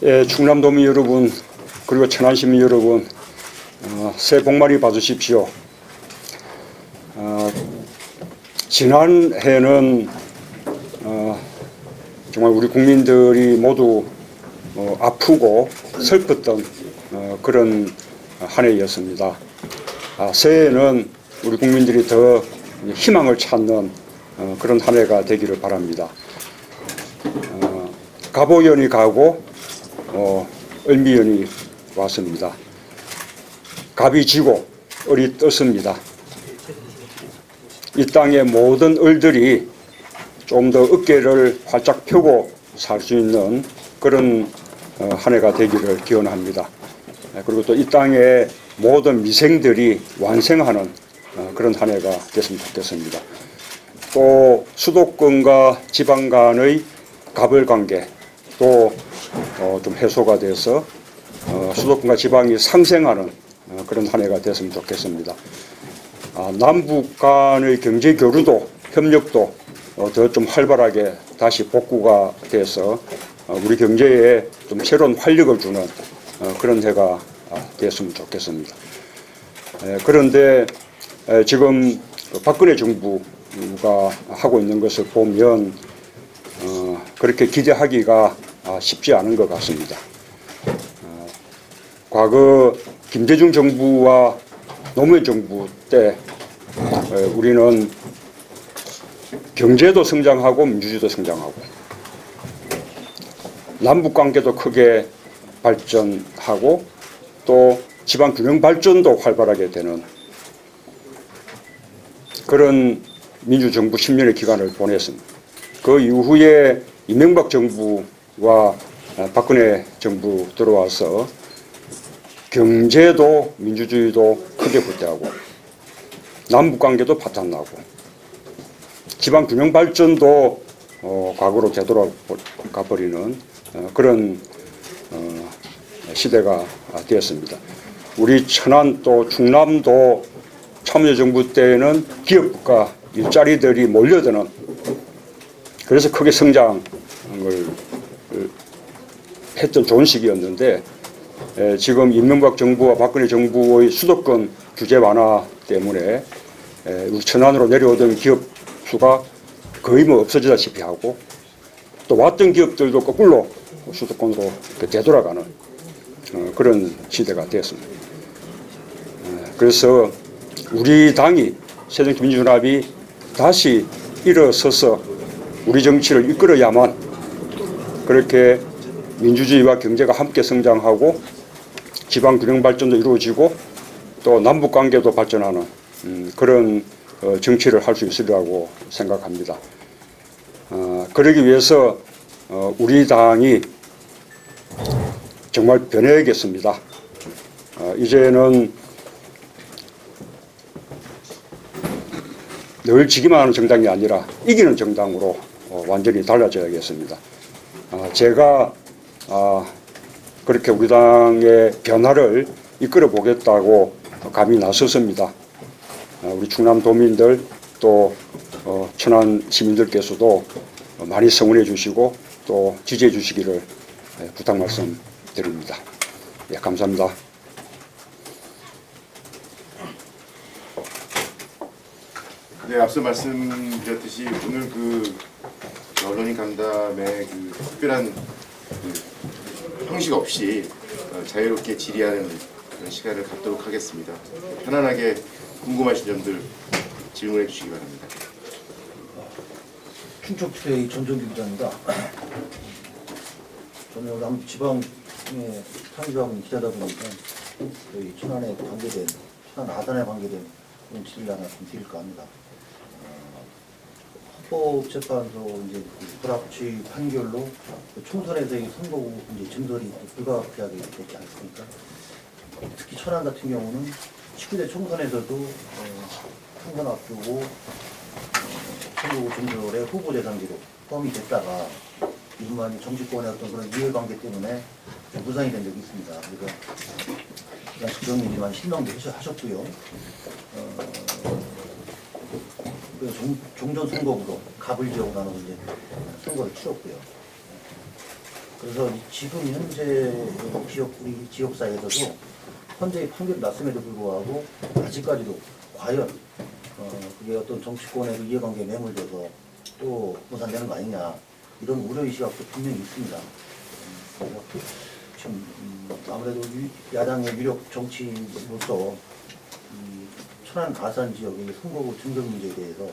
충남도민 여러분, 그리고 천안시민 여러분, 새해 복 많이 받으십시오. 지난해는 정말 우리 국민들이 모두 아프고 슬펐던 그런 한 해였습니다. 새해에는 우리 국민들이 더 희망을 찾는 그런 한 해가 되기를 바랍니다. 갑오연이 가고 을미연이 왔습니다. 갑이 지고 을이 떴습니다. 이 땅의 모든 을들이 좀 더 어깨를 활짝 펴고 살 수 있는 그런 한 해가 되기를 기원합니다. 그리고 또 이 땅의 모든 미생들이 완성하는 그런 한 해가 됐으면 좋겠습니다. 또 수도권과 지방 간의 갑을관계 또 좀 해소가 돼서 수도권과 지방이 상생하는 그런 한 해가 됐으면 좋겠습니다. 남북 간의 경제 교류도 협력도 더 좀 활발하게 다시 복구가 돼서 우리 경제에 좀 새로운 활력을 주는 그런 해가 됐으면 좋겠습니다. 그런데 지금 박근혜 정부가 하고 있는 것을 보면 그렇게 기대하기가 쉽지 않은 것 같습니다. 과거 김대중 정부와 노무현 정부 때 우리는 경제도 성장하고 민주주의도 성장하고 남북관계도 크게 발전하고 또 지방균형 발전도 활발하게 되는 그런 민주정부 10년의 기간을 보냈습니다. 그 이후에 이명박 정부와 박근혜 정부 들어와서 경제도 민주주의도 크게 후퇴하고 남북관계도 파탄나고 지방균형 발전도 과거로 되돌아가 버리는 그런 시대가 되었습니다. 우리 천안 또 충남도 참여정부 때에는 기업과 일자리들이 몰려드는 그래서 크게 성장을 했던 좋은 시기였는데 지금 이명박 정부와 박근혜 정부의 수도권 규제 완화 때문에 우리 천안으로 내려오던 기업 수가 거의 없어지다시피 하고 또 왔던 기업들도 거꾸로 수도권으로 되돌아가는 그런 시대가 되었습니다. 그래서 우리 당이 새정치민주연합이 다시 일어서서 우리 정치를 이끌어야만 그렇게 민주주의와 경제가 함께 성장하고 지방균형 발전도 이루어지고 또 남북관계도 발전하는 그런 정치를 할 수 있으리라고 생각합니다. 그러기 위해서 우리 당이 정말 변해야겠습니다. 이제는 늘 지기만 하는 정당이 아니라 이기는 정당으로 완전히 달라져야겠습니다. 제가 그렇게 우리 당의 변화를 이끌어 보겠다고 감히 나섰습니다. 우리 충남도민들 또 천안 시민들께서도 많이 성원해 주시고 또 지지해 주시기를 부탁 말씀드립니다. 예, 감사합니다. 네, 앞서 말씀드렸듯이 오늘 언론인 간담회 특별한 형식 없이 자유롭게 질의하는 그런 시간을 갖도록 하겠습니다. 편안하게 궁금하신 점들 질문해 주시기 바랍니다. 충청지대 전정기 기자입니다. 저는 남지방에 상주하고 기자다 보니까 저희 천안에 관계된 천안 아산에 관계된 그런 질의를 하나 좀 드릴까 합니다. 헌법재판소 이제 불합치 판결로 총선에서의 선거 이제 증설이 불가피하게 됐지 않습니까? 특히 천안 같은 경우는 19대 총선에서도 총선 앞두고 선거구 증설의 후보 대상지로 포함이 됐다가 이분만이 정치권의 어떤 그런 이해관계 때문에 무산이 된 적이 있습니다. 그래서 그냥 주정이지만 실명도 하셨고요. 종전 선거구로 갑을 지역으로 나눠서 이제 선거를 치렀고요. 그래서 지금 현재 우리 지역사회에서도 현재 판결이 났음에도 불구하고 아직까지도 과연 그게 어떤 정치권의 이해관계에 매몰돼서 또 무산되는 거 아니냐 이런 우려의식이 분명히 있습니다. 그래서 지금 아무래도 야당의 유력 정치인으로서 천안 아산 지역의 선거구 증설 문제에 대해서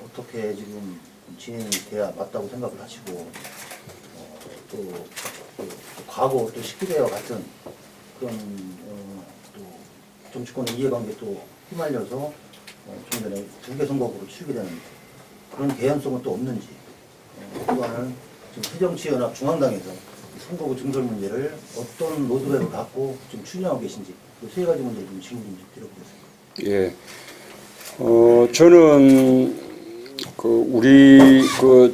어떻게 지금 진행이 돼야 맞다고 생각을 하시고 또 과거 또 19대와 같은 그런 또 정치권의 이해관계 또 휘말려서 좀 전에 2개 선거구로 치우게 되는 그런 개연성은 또 없는지 또 하나는 지금 새정치연합 중앙당에서 선거구 증설 문제를 어떤 로드맵을 갖고 지금 추진하고 계신지 그 세 가지 문제를 좀 질문 좀 드려보겠습니다. 예, 저는 우리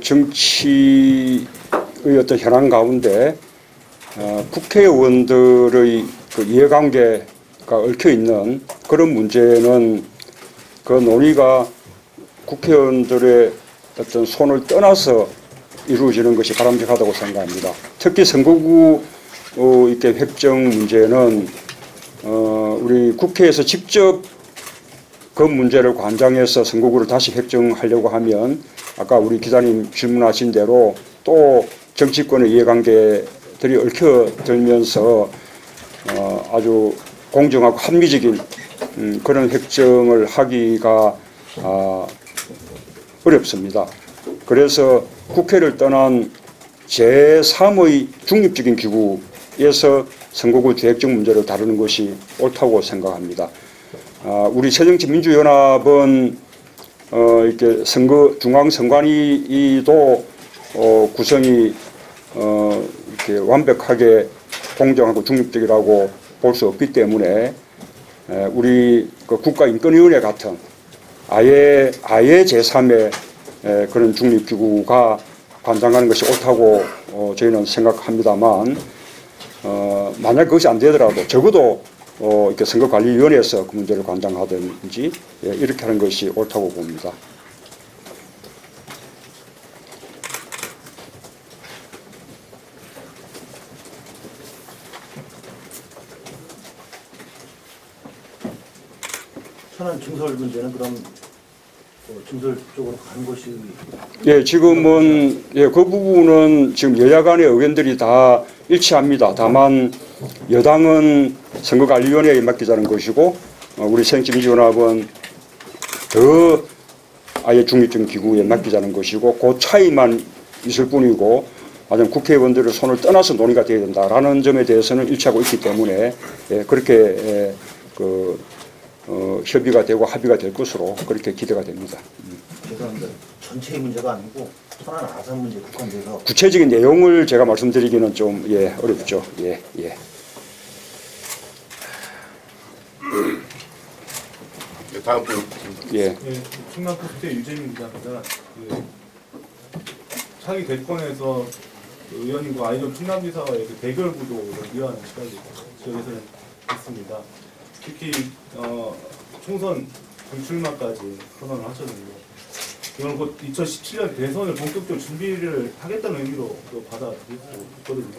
정치의 어떤 현안 가운데 국회의원들의 이해관계가 얽혀 있는 그런 문제는 그 논의가 국회의원들의 어떤 손을 떠나서 이루어지는 것이 바람직하다고 생각합니다. 특히 선거구 이렇게 획정 문제는 우리 국회에서 직접 그 문제를 관장해서 선거구를 다시 획정하려고 하면 아까 우리 기자님 질문하신 대로 또 정치권의 이해관계들이 얽혀들면서 아주 공정하고 합리적인 그런 획정을 하기가 어렵습니다. 그래서 국회를 떠난 제3의 중립적인 기구에서 선거구 재획정 문제를 다루는 것이 옳다고 생각합니다. 우리 새정치민주연합은 이렇게 중앙선관위도 구성이 이렇게 완벽하게 공정하고 중립적이라고 볼 수 없기 때문에 우리 국가인권위원회 같은 아예 제3의 그런 중립기구가 관장하는 것이 옳다고 저희는 생각합니다만 만약 그것이 안 되더라도 적어도 이렇게 선거관리위원회에서 그 문제를 관장하든지 이렇게 하는 것이 옳다고 봅니다. 천안 증설 문제는 그럼 증설 쪽으로 가는 것이 예, 지금은 그 부분은 지금 여야 간의 의견들이 다 일치합니다. 다만 여당은 선거관리위원회에 맡기자는 것이고 우리 새정치민주연합은 더 아예 중립적인 기구에 맡기자는 것이고 그 차이만 있을 뿐이고 아주 국회의원들의 손을 떠나서 논의가 되어야 된다라는 점에 대해서는 일치하고 있기 때문에 그렇게 협의가 되고 합의가 될 것으로 그렇게 기대가 됩니다. 죄송합니다. 전체의 문제가 아니고 천안 아산 문제 국한돼서 구체적인 내용을 제가 말씀드리기는 좀 어렵죠. 예. 다음 분. 예. 충남포스트의 유재민 기자입니다. 차기 대권에서 의원님과 아이전 충남지사와의 대결 구도를 이어하는 시간이 지역에서는 있습니다. 특히 총선 불출마까지 선언을 하셨는데 이건 곧 2017년 대선을 본격적으로 준비를 하겠다는 의미로 받아들일 수 있거든요.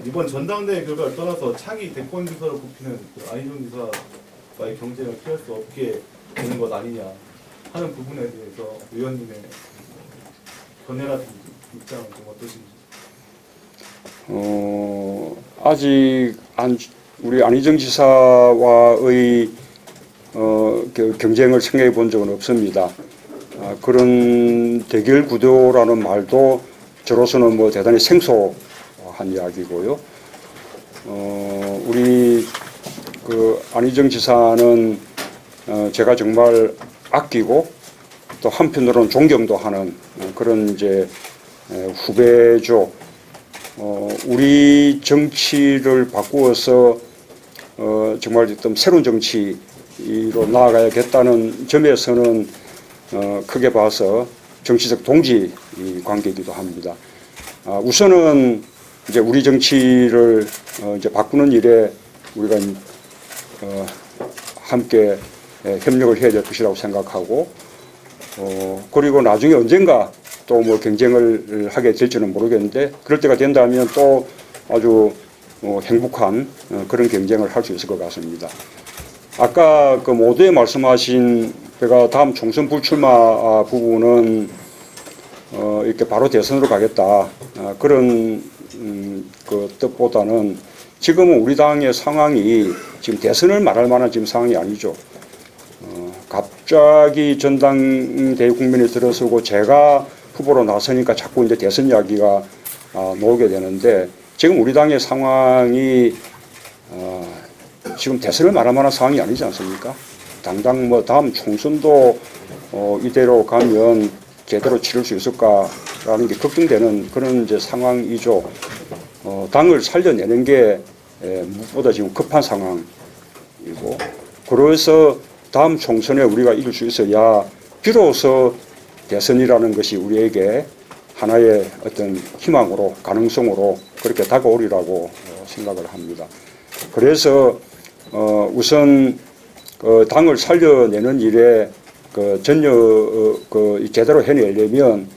이번 전당대회 결과를 떠나서 차기 대권 지사로 꼽히는 아이전 지사와의 경쟁을 피할 수 없게 되는 것 아니냐 하는 부분에 대해서 의원님의 견해라든지 입장은 좀 어떠신지? 아직 우리 안희정 지사와의 경쟁을 생각해 본 적은 없습니다. 그런 대결 구도라는 말도 저로서는 뭐 대단히 생소한 이야기고요. 우리 안희정 지사는 제가 정말 아끼고 또 한편으로는 존경도 하는 그런 이제 후배죠. 우리 정치를 바꾸어서 정말 좀 새로운 정치로 나아가야겠다는 점에서는 크게 봐서 정치적 동지 관계이기도 합니다. 우선은 이제 우리 정치를 이제 바꾸는 일에 우리가 함께 협력을 해야 될 것이라고 생각하고 그리고 나중에 언젠가 또 뭐 경쟁을 하게 될지는 모르겠는데 그럴 때가 된다면 또 아주 행복한 그런 경쟁을 할 수 있을 것 같습니다. 아까 그 모두에 말씀하신 제가 다음 총선 불출마 부분은 이렇게 바로 대선으로 가겠다 그런 그 뜻보다는 지금은 우리 당의 상황이 지금 대선을 말할 만한 지금 상황이 아니죠. 갑자기 전당대회 국면에 들어서고 제가 후보로 나서니까 자꾸 이제 대선 이야기가 나오게 되는데 지금 우리 당의 상황이 지금 대선을 말할 만한 상황이 아니지 않습니까? 당장 뭐 다음 총선도 이대로 가면 제대로 치를 수 있을까라는 게 걱정되는 그런 이제 상황이죠. 당을 살려내는 게 무엇보다 지금 급한 상황이고 그래서 다음 총선에 우리가 이길 수 있어야 비로소 대선이라는 것이 우리에게 하나의 어떤 희망으로 가능성으로 그렇게 다가오리라고 생각을 합니다. 그래서 우선 당을 살려내는 일에 제대로 해내려면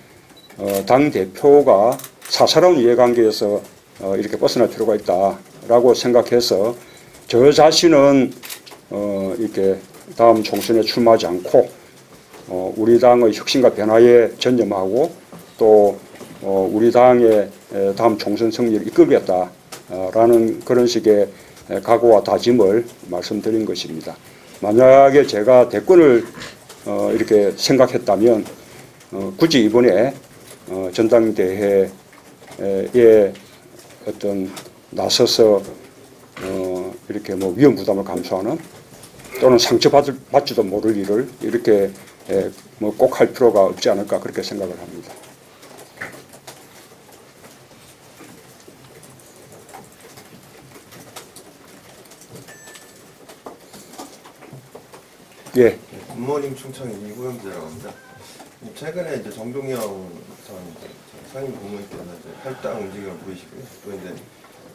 당 대표가 사사로운 이해관계에서 이렇게 벗어날 필요가 있다라고 생각해서 저 자신은 이렇게 다음 총선에 출마하지 않고 우리 당의 혁신과 변화에 전념하고 또 우리 당의 다음 총선 승리를 이끌겠다라는 그런 식의 각오와 다짐을 말씀드린 것입니다. 만약에 제가 대권을 이렇게 생각했다면 굳이 이번에 전당대회에 어떤 나서서 이렇게 뭐 위험 부담을 감수하는 또는 상처받지도 모를 일을 이렇게 뭐 꼭 할 필요가 없지 않을까 그렇게 생각을 합니다. 예. 굿모닝 충청이 이호영재라고 합니다. 최근에 이제 정동영 전 상임 고문께서 이제 탈당 움직임을 보이시고요. 또 이제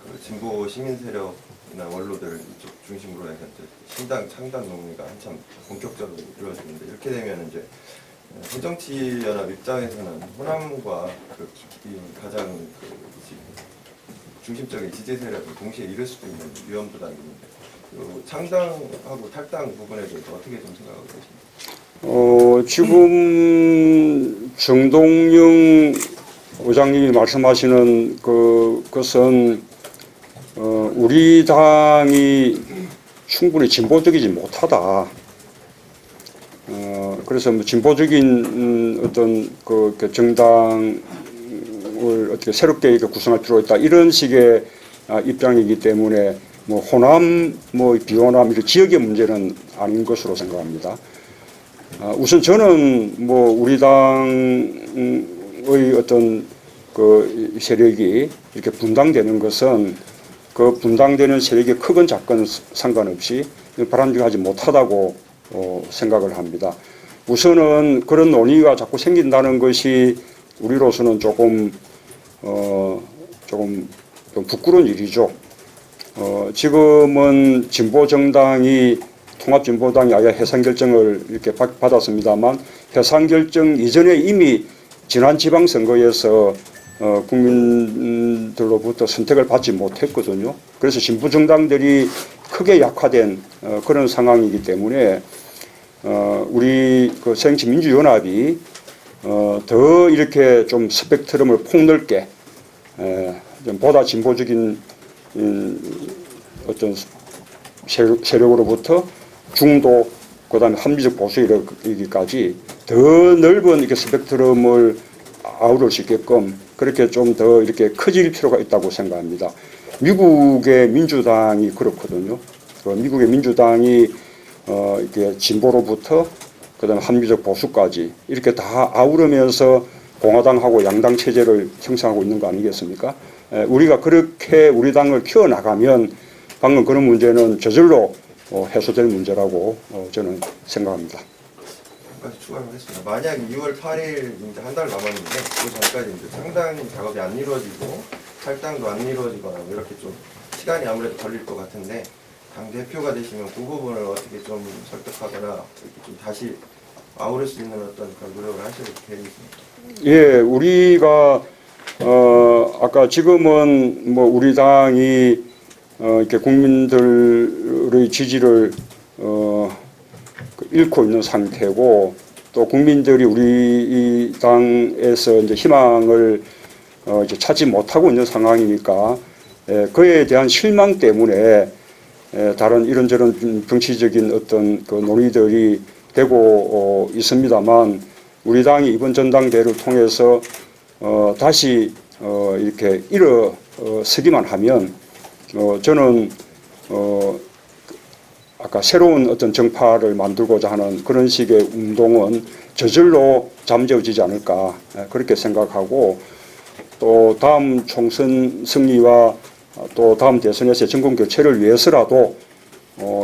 그 진보 시민 세력이나 원로들 이쪽 중심으로 해서 이제 신당 창당 논의가 한참 본격적으로 이루어지는데 이렇게 되면 이제 새정치연합 입장에서는 호남과 가장 중심적인 지지 세력을 동시에 잃을 수도 있는 위험 부담입니다. 창당하고 탈당 부분에 대해서 어떻게 좀 생각하고 계십니까? 지금 정동영 의장님이 말씀하시는 그것은 우리 당이 충분히 진보적이지 못하다. 그래서 뭐 진보적인 어떤 그 정당을 어떻게 새롭게 이렇게 구성할 필요가 있다. 이런 식의 입장이기 때문에 뭐 호남, 뭐 비호남 이런 지역의 문제는 아닌 것으로 생각합니다. 우선 저는 뭐 우리 당의 어떤 그 세력이 이렇게 분당되는 것은 그 분당되는 세력이 크건 작건 상관없이 바람직하지 못하다고 생각을 합니다. 우선은 그런 논의가 자꾸 생긴다는 것이 우리로서는 조금 좀 부끄러운 일이죠. 지금은 진보정당이 통합진보당이 아예 해산결정을 이렇게 받았습니다만 해산결정 이전에 이미 지난 지방선거에서 국민들로부터 선택을 받지 못했거든요. 그래서 진보정당들이 크게 약화된 그런 상황이기 때문에 우리 그 새정치민주연합이 더 이렇게 좀 스펙트럼을 폭넓게 좀 보다 진보적인 어떤 세력으로부터 중도 그다음에 합리적 보수 이르기까지 더 넓은 이렇게 스펙트럼을 아우를 수 있게끔 그렇게 좀 더 이렇게 커질 필요가 있다고 생각합니다. 미국의 민주당이 그렇거든요. 미국의 민주당이 이렇게 진보로부터 그다음에 합리적 보수까지 이렇게 다 아우르면서 공화당하고 양당 체제를 형성하고 있는 거 아니겠습니까? 우리가 그렇게 우리 당을 키워나가면 방금 그런 문제는 저절로 해소될 문제라고 저는 생각합니다. 한 가지 추가하겠습니다. 만약 2월 8일 이제 한 달 남았는데 그 전까지 이제 창당 작업이 안 이루어지고 탈당도 안 이루어지거나 뭐 이렇게 좀 시간이 아무래도 걸릴 것 같은데 당 대표가 되시면 그 부분을 어떻게 좀 설득하거나 이렇게 좀 다시 아우를 수 있는 어떤 그런 노력을 하실 계획이 있습니다. 예, 우리가 아까 지금은 뭐 우리 당이 이렇게 국민들의 지지를 잃고 있는 상태고, 또 국민들이 우리 이 당에서 이제 희망을 이제 찾지 못하고 있는 상황이니까 그에 대한 실망 때문에 다른 이런저런 정치적인 어떤 그 논의들이 되고 있습니다만, 우리 당이 이번 전당대회를 통해서 다시 이렇게 일어서기만 하면 저는 아까 새로운 어떤 정파를 만들고자 하는 그런 식의 운동은 저절로 잠재워지지 않을까 그렇게 생각하고, 또 다음 총선 승리와 또 다음 대선에서의 정권 교체를 위해서라도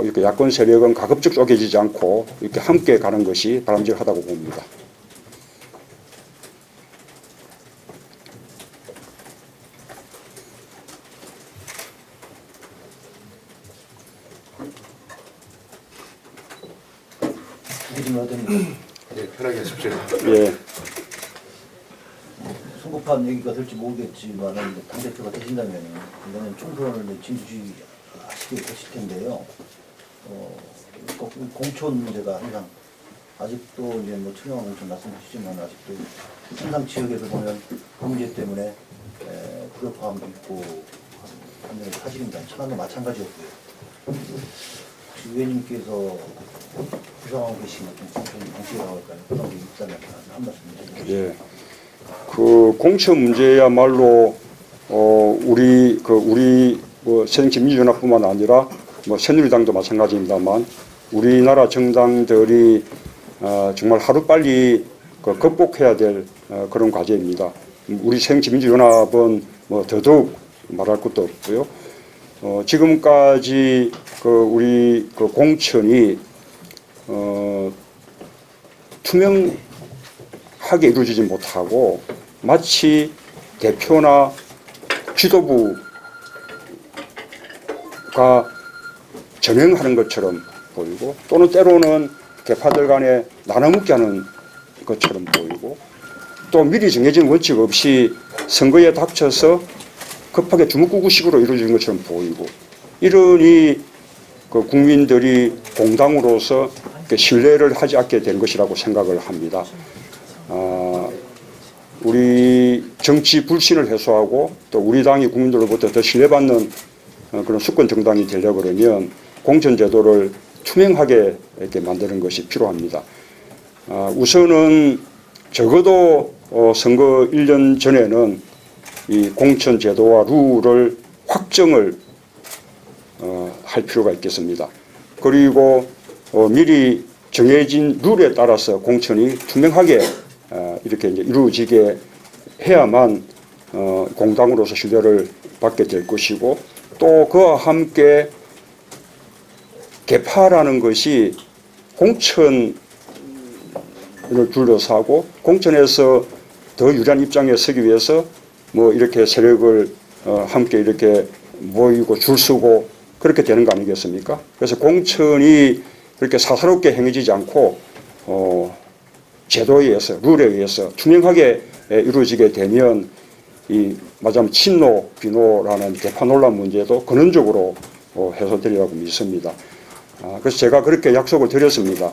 이렇게 야권 세력은 가급적 쪼개지지 않고 이렇게 함께 가는 것이 바람직하다고 봅니다. 네, 편하게 하십시오. 예. 선거판 얘기가 될지 모르겠지만 당대표가 되신다면 이번엔 총선을 진주하시게 되실 텐데요. 공천 문제가 항상 아직도 이제 뭐 투명한 공천 말씀하시지만 아직도 상당 지역에서 보면 그 문제 때문에 불협화음도 있고 하는 사실입니다. 천안도 마찬가지였고요. 혹시 의원님께서 구상하고 계신 공천 방식이라고 할까요? 그런 게 있다면 한 말씀 해주세요. 예. 그 공천 문제야말로 우리 뭐 새정치민주연합뿐만 아니라 뭐 새누리당도 마찬가지입니다만, 우리나라 정당들이 정말 하루빨리 극복해야 될 그런 과제입니다. 우리 새정치민주연합은 뭐 더더욱 말할 것도 없고요. 지금까지 우리 공천이 투명하게 이루어지지 못하고 마치 대표나 지도부가 전횡하는 것처럼 보이고, 또는 때로는 계파들 간에 나눠먹게 하는 것처럼 보이고, 또 미리 정해진 원칙 없이 선거에 닥쳐서 급하게 주먹구구식으로 이루어지는 것처럼 보이고, 이러니 국민들이 공당으로서 신뢰를 하지 않게 된 것이라고 생각을 합니다. 우리 정치 불신을 해소하고 또 우리 당이 국민들로부터 더 신뢰받는 그런 수권 정당이 되려고 그러면 공천제도를 투명하게 이렇게 만드는 것이 필요합니다. 우선은 적어도 선거 1년 전에는 이 공천제도와 룰을 확정을 할 필요가 있겠습니다. 그리고 미리 정해진 룰에 따라서 공천이 투명하게 이렇게 이제 이루어지게 해야만 공당으로서 신뢰를 받게 될 것이고, 또 그와 함께 개파라는 것이 공천을 둘러싸고 공천에서 더 유리한 입장에 서기 위해서 뭐 이렇게 세력을 함께 이렇게 모이고 줄 서고 그렇게 되는 거 아니겠습니까? 그래서 공천이 그렇게 사사롭게 행해지지 않고 제도에 의해서, 룰에 의해서 투명하게 이루어지게 되면 이 말하자면 친노, 비노라는 개파 논란 문제도 근원적으로 해소되리라고 믿습니다. 그래서 제가 그렇게 약속을 드렸습니다.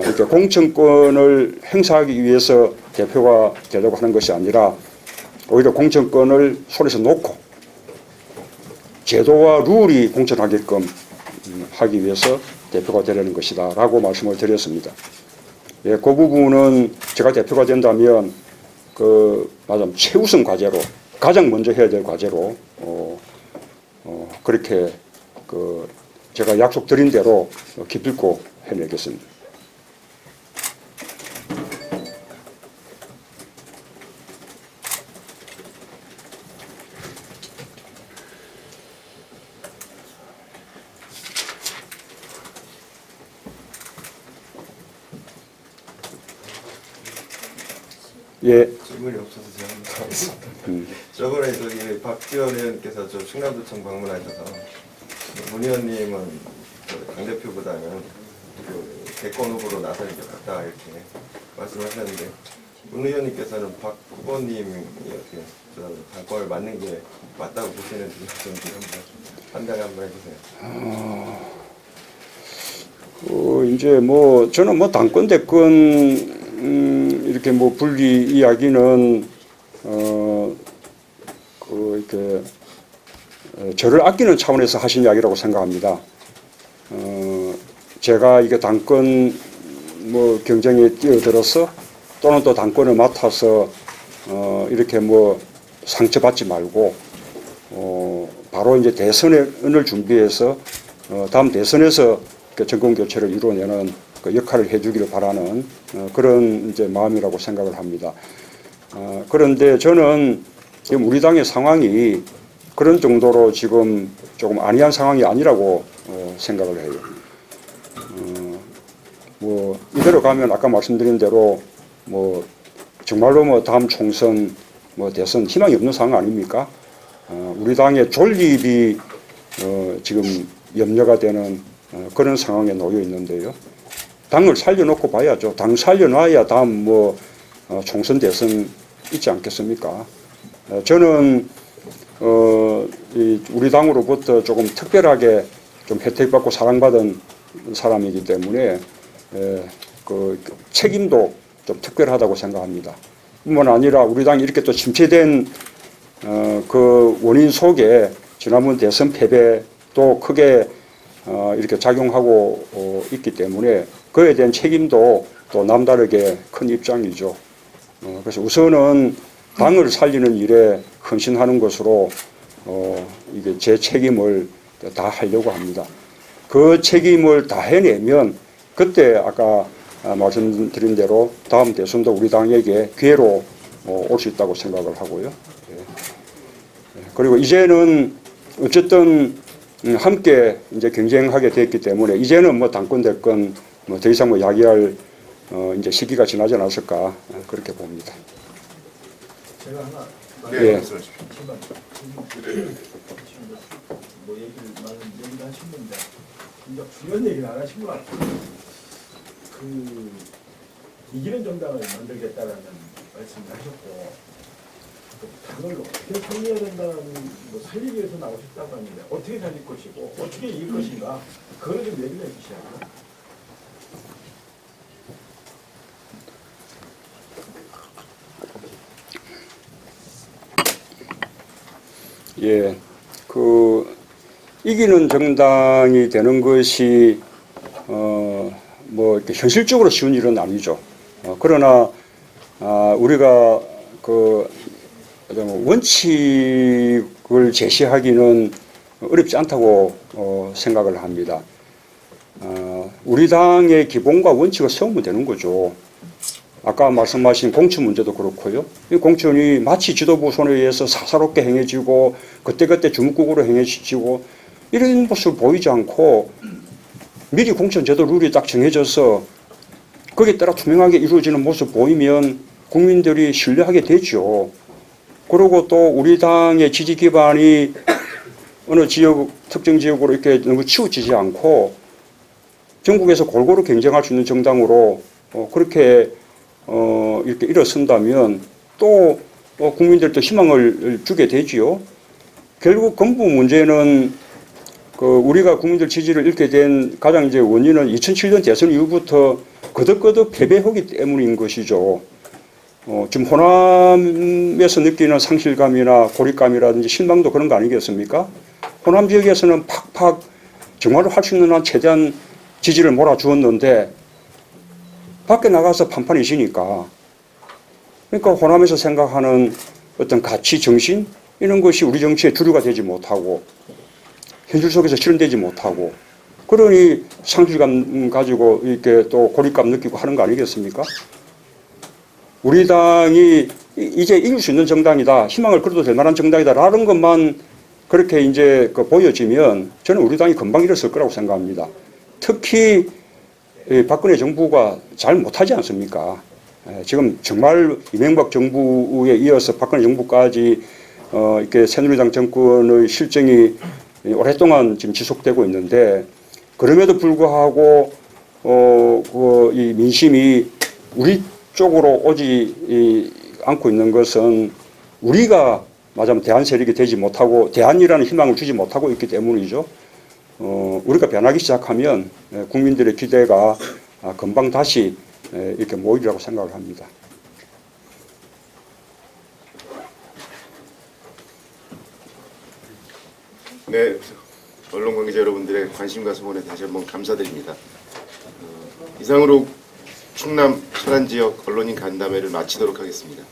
이렇게 공천권을 행사하기 위해서 대표가 되려고 하는 것이 아니라 오히려 공천권을 손에서 놓고 제도와 룰이 공천하게끔 하기 위해서 대표가 되려는 것이다 라고 말씀을 드렸습니다. 예, 그 부분은 제가 대표가 된다면 맞아 최우선 과제로, 가장 먼저 해야 될 과제로 그렇게 제가 약속드린 대로 기필코 해내겠습니다. 예. 질문이 없어서 제가 한번 하겠습니다. 저번에 저기 박지원 의원께서 저 충남도청 방문하셔서 문 의원님은 당대표보다는 그 대권 후보로 나서는 게 맞다 이렇게 말씀하셨는데, 문 의원님께서는 박 후보님이 어떻게 당권을 맞는 게 맞다고 보시는지 좀 한번 판단 한번 해주세요. 이제 뭐 저는 뭐 당권 대권 이렇게 뭐 분리 이야기는 이렇게 저를 아끼는 차원에서 하신 이야기라고 생각합니다. 제가 이게 당권 뭐 경쟁에 뛰어들어서 또는 또 당권을 맡아서 이렇게 뭐 상처받지 말고 바로 이제 대선을 준비해서 다음 대선에서 정권 교체를 이루어내는 그 역할을 해주기를 바라는 그런 이제 마음이라고 생각을 합니다. 그런데 저는 지금 우리 당의 상황이 그런 정도로 지금 조금 안이한 상황이 아니라고 생각을 해요. 뭐 이대로 가면 아까 말씀드린 대로 뭐 정말로 뭐 다음 총선 뭐 대선 희망이 없는 상황 아닙니까? 우리 당의 존립이 지금 염려가 되는 그런 상황에 놓여 있는데요. 당을 살려놓고 봐야죠. 당 살려놔야 다음 뭐 총선 대선 있지 않겠습니까? 저는 우리 당으로부터 조금 특별하게 좀 혜택받고 사랑받은 사람이기 때문에 그 책임도 좀 특별하다고 생각합니다. 뿐만 아니라 우리 당이 이렇게 또 침체된 그 원인 속에 지난번 대선 패배도 크게 이렇게 작용하고 있기 때문에 그에 대한 책임도 또 남다르게 큰 입장이죠. 그래서 우선은 당을 살리는 일에 헌신하는 것으로 이게 제 책임을 다 하려고 합니다. 그 책임을 다 해내면 그때 아까 말씀드린 대로 다음 대선도 우리 당에게 기회로 올 수 있다고 생각을 하고요. 그리고 이제는 어쨌든 함께 이제 경쟁하게 됐기 때문에 이제는 뭐 당권 대권 뭐 더 이상 뭐 이야기할 이제 시기가 지나지 않았을까 그렇게 봅니다. 제가 하나 네, 예. 말씀하십시오. 뭐 얘기를 하셨는데 진짜 중요한 얘기는 안 하신 것 같아요. 그 이기는 정당을 만들겠다라는 말씀을 하셨고 또 당을 어떻게 살려야 된다는 뭐 살리기 위해서 나오셨다고 하는데 어떻게 살릴 것이고 어떻게 이길 것인가 그거를 좀 얘기를 해주셔야죠. 예, 그 이기는 정당이 되는 것이 뭐 이렇게 현실적으로 쉬운 일은 아니죠. 그러나 우리가 그 원칙을 제시하기는 어렵지 않다고 생각을 합니다. 우리 당의 기본과 원칙을 세우면 되는 거죠. 아까 말씀하신 공천 문제도 그렇고요. 이 공천이 마치 지도부 손에 의해서 사사롭게 행해지고 그때그때 주먹국으로 행해지고 이런 모습을 보이지 않고 미리 공천 제도 룰이 딱 정해져서 거기에 따라 투명하게 이루어지는 모습 보이면 국민들이 신뢰하게 되죠. 그리고 또 우리 당의 지지 기반이 어느 지역 특정 지역으로 이렇게 너무 치우치지 않고 전국에서 골고루 경쟁할 수 있는 정당으로 그렇게 이렇게 일어선다면 또 국민들도 희망을 주게 되지요. 결국根本 문제는 그 우리가 국민들 지지를 잃게 된 가장 이제 원인은 2007년 대선 이후부터 거듭거듭 패배하기 때문인 것이죠. 지금 호남에서 느끼는 상실감이나 고립감이라든지 실망도 그런 거 아니겠습니까? 호남 지역에서는 팍팍 정말로 할 수 있는 한 최대한 지지를 몰아주었는데 밖에 나가서 판판이 지니까 그러니까 호남에서 생각하는 어떤 가치 정신 이런 것이 우리 정치의 주류가 되지 못하고 현실 속에서 실현되지 못하고 그러니 상실감 가지고 이렇게 또 고립감 느끼고 하는 거 아니겠습니까? 우리 당이 이제 이길 수 있는 정당이다, 희망을 걸어도 될 만한 정당이다라는 것만 그렇게 이제 보여지면 저는 우리 당이 금방 일어설 거라고 생각합니다. 특히 박근혜 정부가 잘 못하지 않습니까? 지금 정말 이명박 정부에 이어서 박근혜 정부까지 이렇게 새누리당 정권의 실정이 오랫동안 지금 지속되고 있는데 그럼에도 불구하고 이 민심이 우리 쪽으로 오지 않고 있는 것은 우리가 말하자면 대한 세력이 되지 못하고 대안이라는 희망을 주지 못하고 있기 때문이죠. 우리가 변하기 시작하면 국민들의 기대가 금방 다시 이렇게 모이리라고 생각을 합니다. 네, 언론 관계자 여러분들의 관심과 성원에 다시 한번 감사드립니다. 이상으로 충남 천안 지역 언론인 간담회를 마치도록 하겠습니다.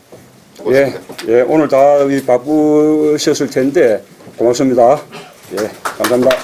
고맙습니다. 예, 오늘 다 바쁘셨을 텐데 고맙습니다. 예, 감사합니다.